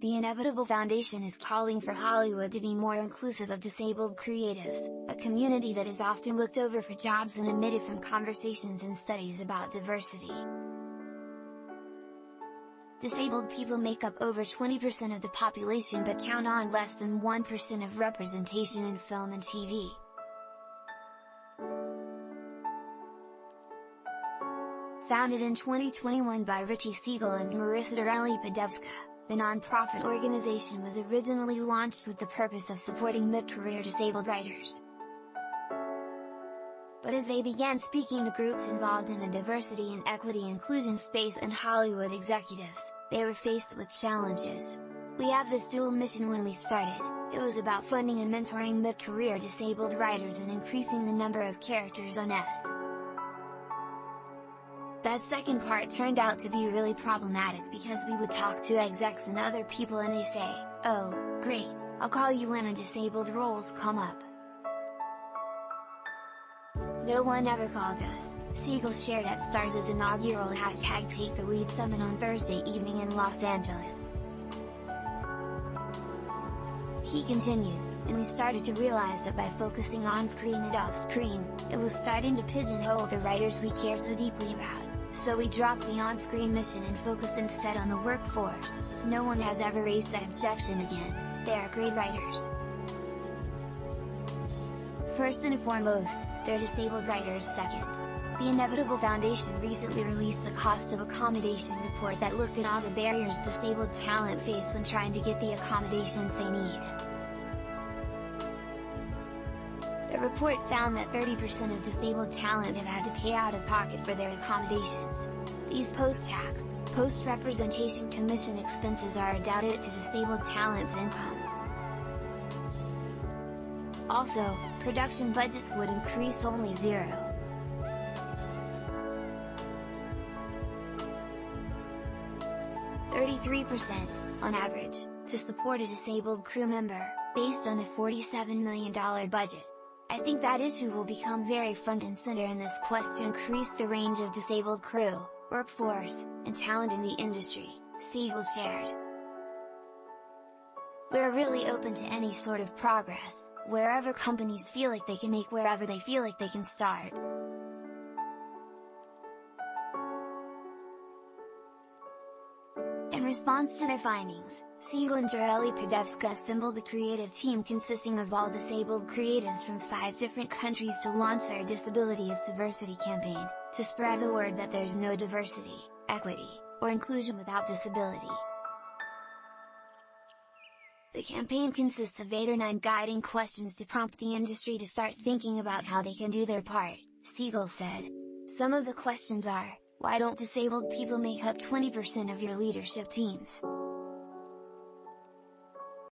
The Inevitable Foundation is calling for Hollywood to be more inclusive of disabled creatives, a community that is often looked over for jobs and omitted from conversations and studies about diversity. Disabled people make up over 20% of the population but count on less than 1% of representation in film and TV. Founded in 2021 by Richie, Siegel and Marisa Torelli-Pedevska, the non-profit organization was originally launched with the purpose of supporting mid-career disabled writers. But as they began speaking to groups involved in the diversity and equity inclusion space and Hollywood executives, they were faced with challenges. We have this dual mission. When we started, it was about funding and mentoring mid-career disabled writers and increasing the number of characters on S. That second part turned out to be really problematic because we would talk to execs and other people and they say, "Oh, great, I'll call you when a disabled roles come up." No one ever called us, Siegel shared at Starz' inaugural #Take the Lead summit on Thursday evening in Los Angeles. He continued, and we started to realize that by focusing on-screen and off-screen, it was starting to pigeonhole the writers we care so deeply about. So we dropped the on-screen mission and focused instead on the workforce. No one has ever raised that objection again. They are great writers. First and foremost, they're disabled writers. Second, the Inevitable Foundation recently released the Cost of Accommodation report that looked at all the barriers disabled talent face when trying to get the accommodations they need. The report found that 30% of disabled talent have had to pay out of pocket for their accommodations. These post-tax, post-representation commission expenses are added to disabled talent's income. Also, production budgets would increase only 0.33%, on average, to support a disabled crew member, based on the $47 million budget. I think that issue will become very front and center in this quest to increase the range of disabled crew, workforce, and talent in the industry, Siegel shared. We're really open to any sort of progress, wherever companies feel like they can make, wherever they feel like they can start. In response to their findings, Siegel and Torelli-Pedevska assembled a creative team consisting of all disabled creatives from 5 different countries to launch their Disability is Diversity campaign, to spread the word that there's no diversity, equity, or inclusion without disability. The campaign consists of 8 or 9 guiding questions to prompt the industry to start thinking about how they can do their part, Siegel said. Some of the questions are: why don't disabled people make up 20% of your leadership teams?